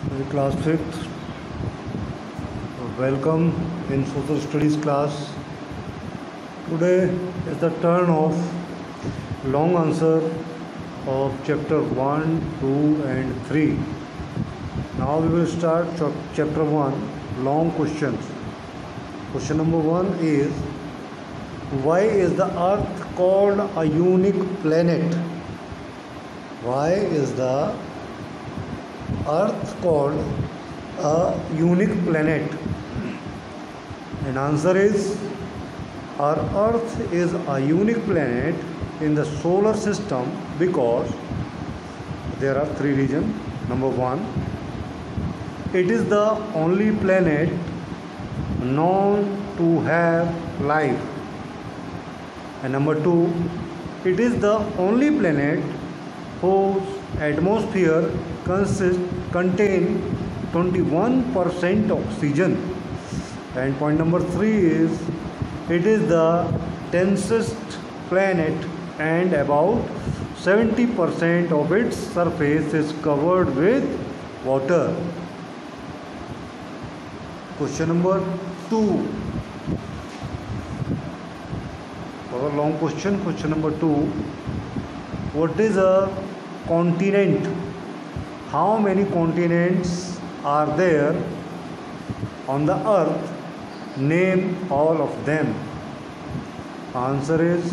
Class 5th, welcome in social studies class. Today is the turn of long answer of chapter 1, 2 and 3. Now we will start chapter 1, long questions. Question number 1 is, why is the earth called a unique planet? Why is the earth called a unique planet? And answer is, our earth is a unique planet in the solar system because there are three reasons. Number 1, it is the only planet known to have life. And number 2, it is the only planet whose atmosphere contain 21% oxygen. And point number 3 is, it is the densest planet and about 70% of its surface is covered with water. Question number 2. For a long question, question number 2. What is a continent? How many continents are there on the earth? Name all of them. Answer is,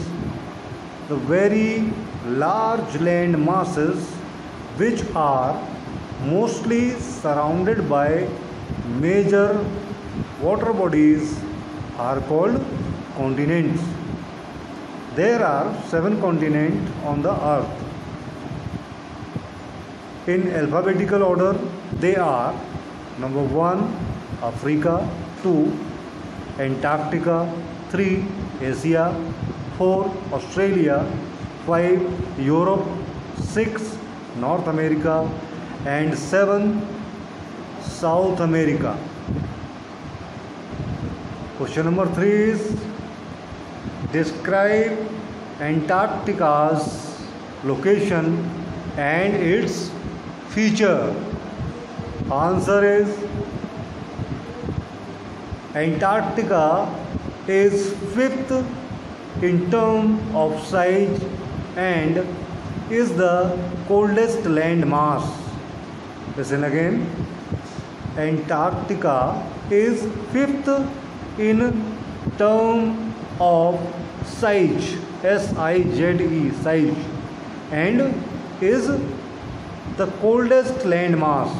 the very large land masses which are mostly surrounded by major water bodies are called continents. There are 7 continents on the earth. In alphabetical order, they are: number 1, Africa; 2, Antarctica; 3, Asia; 4, Australia; 5, Europe; 6, North America; and 7, South America. Question number 3 is, describe Antarctica's location and its feature. Answer is, Antarctica is 5th in terms of size and is the coldest land mass. Listen again. Antarctica is 5th in terms of size, S-I-Z-E, size, and is the coldest land mass.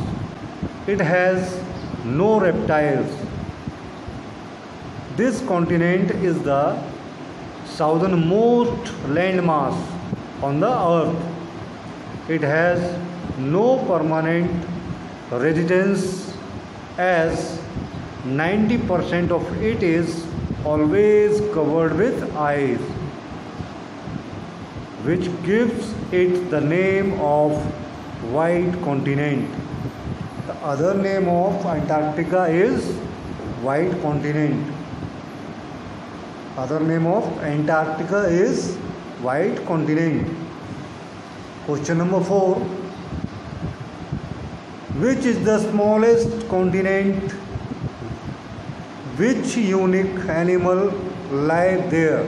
It has no reptiles. This continent is the southernmost landmass on the earth. It has no permanent residence as 90% of it is always covered with ice, which gives it the name of white continent. The other name of Antarctica is white continent. Other name of Antarctica is white continent. Question number 4. Which is the smallest continent? Which unique animal live there?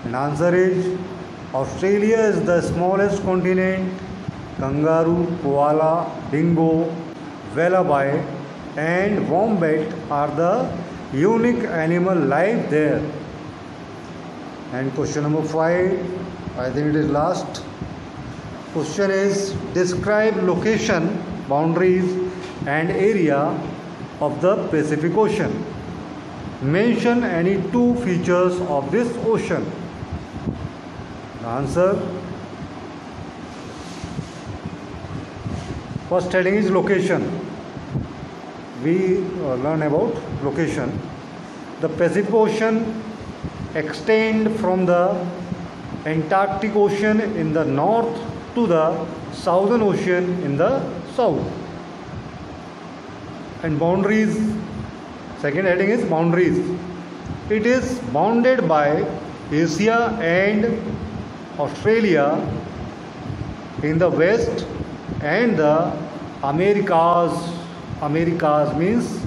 And answer is, Australia is the smallest continent. Kangaroo, koala, dingo, wallaby and wombat are the unique animal live there. And question number 5, I think it is last. Question is, describe location, boundaries and area of the Pacific Ocean. Mention any 2 features of this ocean. The answer, first heading is location. We learn about location. The Pacific Ocean extends from the Antarctic Ocean in the north to the Southern Ocean in the south. And boundaries, second heading is boundaries. It is bounded by Asia and Australia in the west and the Americas. Americas means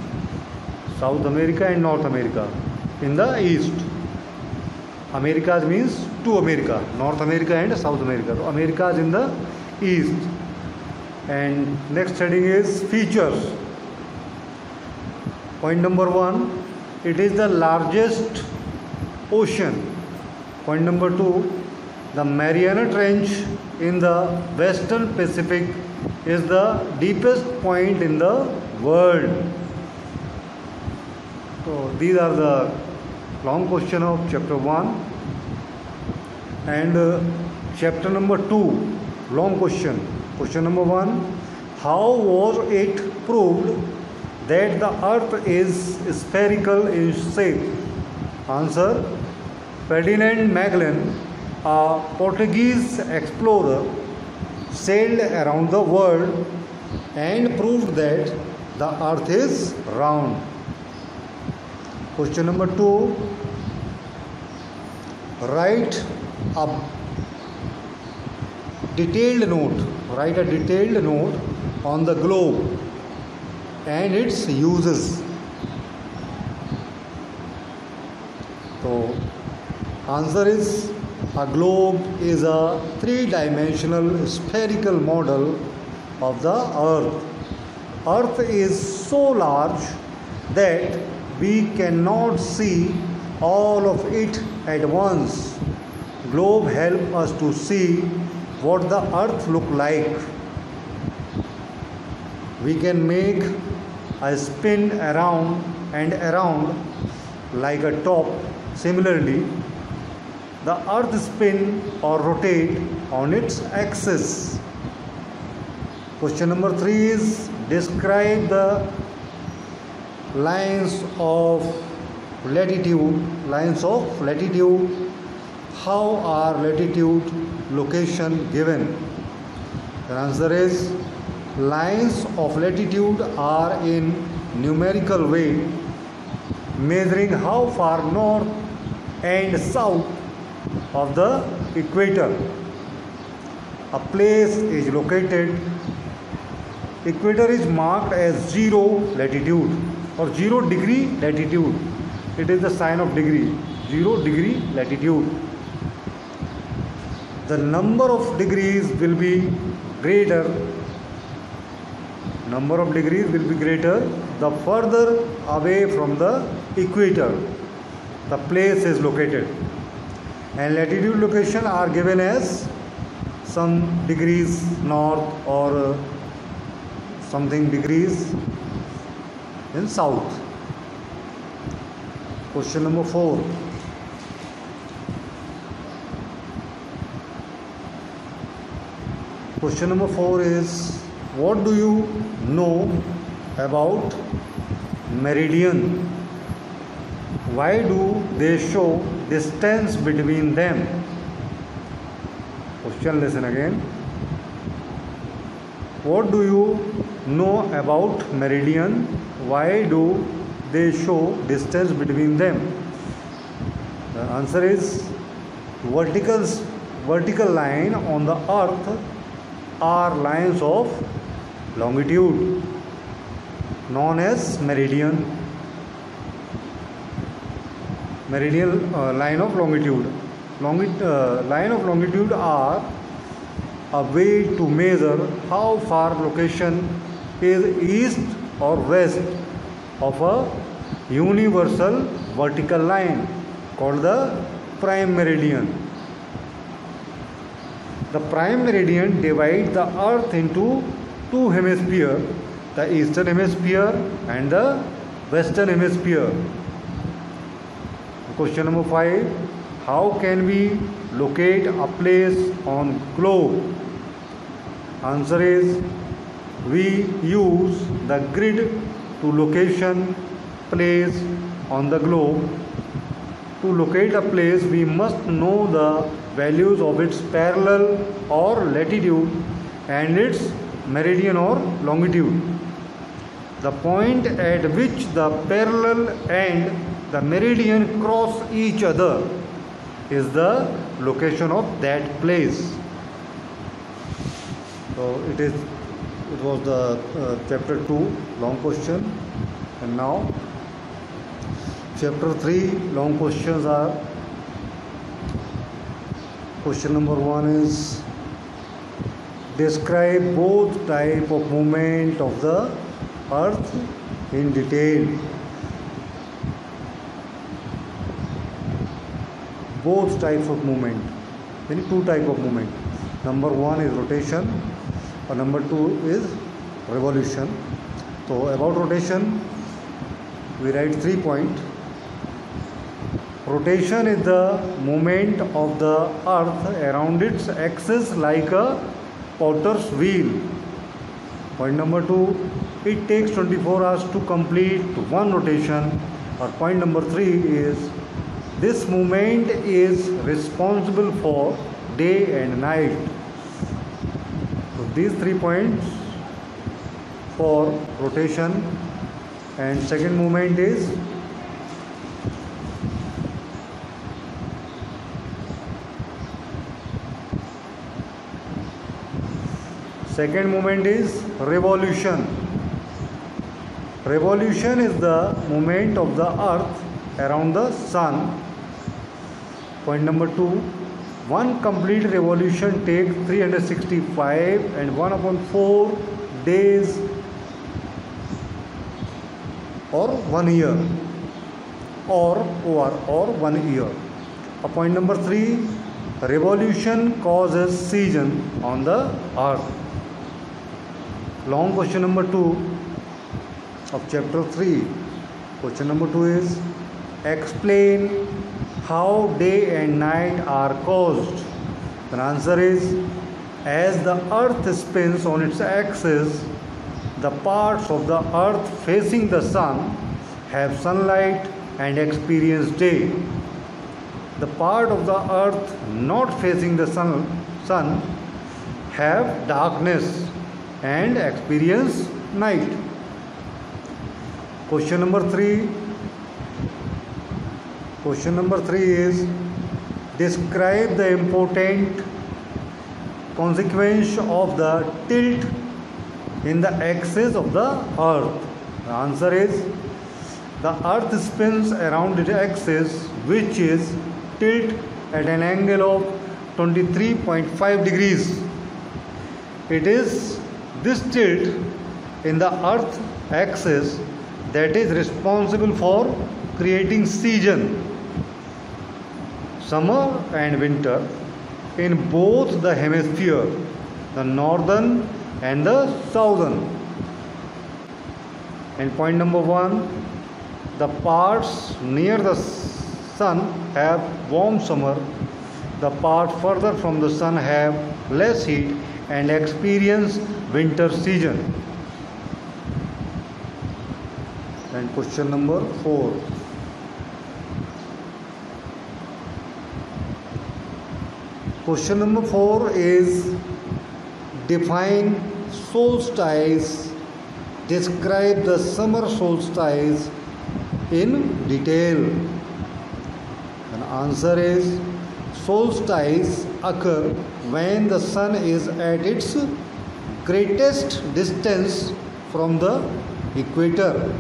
South America and North America in the east. Americas means to America, North America and South America. So Americas in the east. And next heading is features. Point number 1, it is the largest ocean. Point number 2, the Mariana Trench in the Western Pacific is the deepest point in the world. So these are the long question of chapter 1. And chapter number 2, long question. Question number 1, how was it proved that the earth is spherical in shape? Answer, Ferdinand Magellan, a Portuguese explorer, sailed around the world and proved that the earth is round. Question number 2, write a detailed note on the globe and its uses. So answer is, a globe is a three-dimensional spherical model of the earth. Earth is so large that we cannot see all of it at once. Globe help us to see what the earth look like. We can make a spin around and around like a top. Similarly, the earth spin or rotate on its axis. Question number 3 is, describe the lines of latitude. How are latitude location given? The answer is, lines of latitude are in numerical way, measuring how far north and south of the equator a place is located. Equator is marked as 0 latitude or 0 degree latitude. It is the sign of degree, 0 degree latitude. The number of degrees will be greater. The further away from the equator the place is located. And latitude location are given as some degrees north or something degrees in south. Question number 4. Question number 4 is, what do you know about meridian? Why do they show distance between them? Question, listen again. What do you know about meridian? Why do they show distance between them? The answer is, vertical line on the earth are lines of longitude known as meridian. Line of longitude. Line of longitude are a way to measure how far location is east or west of a universal vertical line called the prime meridian. The prime meridian divides the earth into two hemispheres, the eastern hemisphere and the western hemisphere. Question number 5. How can we locate a place on globe? Answer is, we use the grid to location place on the globe. To locate a place, we must know the values of its parallel or latitude and its meridian or longitude. The point at which the parallel and the meridian cross each other is the location of that place. So it is it was the chapter 2 long question, and now chapter 3 long questions are. Question number 1 is, describe both type of movement of the earth in detail. Both types of movement, meaning two type of movement. Number 1 is rotation, or number 2 is revolution. So about rotation, we write 3 points. Rotation is the movement of the earth around its axis like a potter's wheel. Point number 2, it takes 24 hours to complete one rotation. Or point number 3 is, this movement is responsible for day and night. So these 3 points for rotation. And second movement is revolution. Revolution is the movement of the earth around the sun. Point number 2, one complete revolution takes 365 and 1/4 days or 1 year, or 1 year. Point number 3, revolution causes season on the earth. Long question number 2 of chapter 3. Question number 2 is, explain how day and night are caused. The answer is, as the earth spins on its axis, the parts of the earth facing the sun have sunlight and experience day. The part of the earth not facing the sun have darkness and experience night. Question number 3 is, describe the important consequence of the tilt in the axis of the earth. The answer is, the earth spins around its axis, which is tilt at an angle of 23.5 degrees. It is this tilt in the earth axis that is responsible for creating season, summer and winter, in both the hemisphere, the northern and the southern. And point number 1, the parts near the sun have warm summer, the part further from the sun have less heat and experience winter season. And question number 4. Question number 4 is, define solstice. Describe the summer solstice in detail. And answer is, solstice occur when the sun is at its greatest distance from the equator.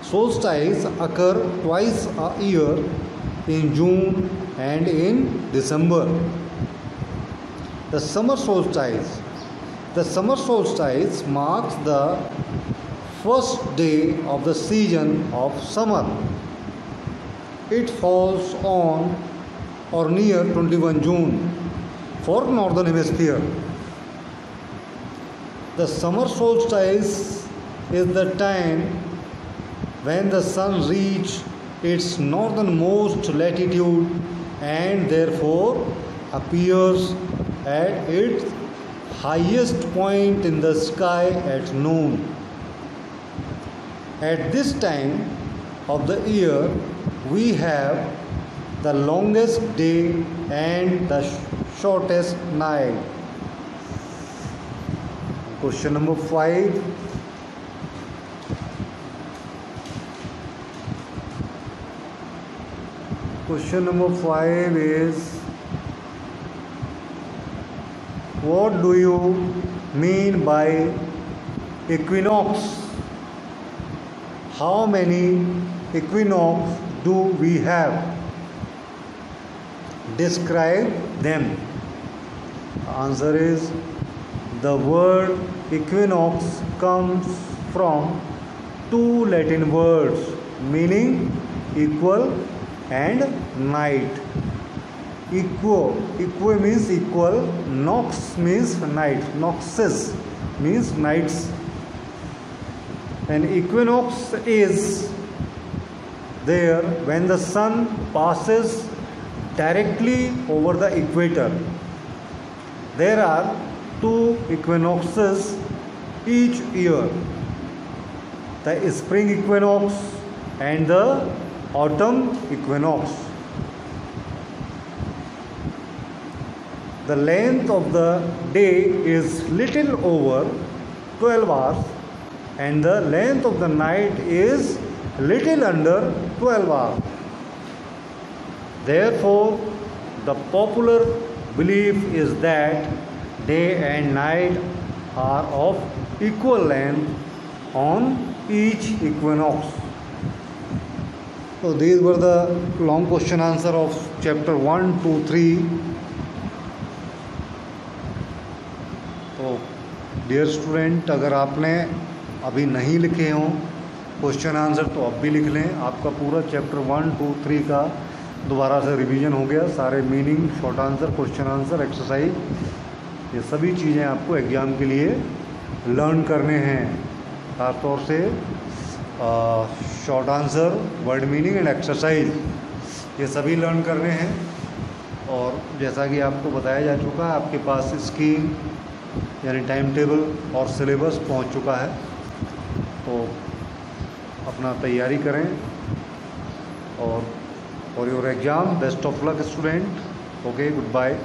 Solstice occur twice a year, in June and in December. The summer solstice. The summer solstice marks the first day of the season of summer. It falls on or near 21 June for northern hemisphere. The summer solstice is the time when the sun reaches its northernmost latitude and therefore appears at its highest point in the sky at noon. At this time of the year, we have the longest day and the shortest night. Question number 5. Question number 5 is, what do you mean by equinox? How many equinox do we have? Describe them. The answer is, the word equinox comes from two Latin words meaning equal and night. Equo means equal, nox means night, noxes means nights. An equinox is there when the sun passes directly over the equator. There are two equinoxes each year, the spring equinox and the autumn equinox. The length of the day is little over 12 hours and the length of the night is little under 12 hours. Therefore, the popular belief is that day and night are of equal length on each equinox. So these were the long question answer of chapter 1, 2, 3. तो dear student, अगर आपने अभी नहीं लिखे हों question answer तो अब भी लिख लें. आपका पूरा चैप्टर 1, 2, 3 का दोबारा से रिवीजन हो गया. सारे meaning, short answer, question answer, exercise, ये सभी चीज़ें आपको एग्ज़ाम के लिए लर्न करने हैं. खासतौर से short answer, word meaning and exercise, ये सभी लर्न करने हैं. और जैसा कि आपको बताया जा चुका है, आपके पास स्कीम यानी टाइम टेबल और सिलेबस पहुंच चुका है. तो अपना तैयारी करें और for your exam best of luck student. Okay, good bye.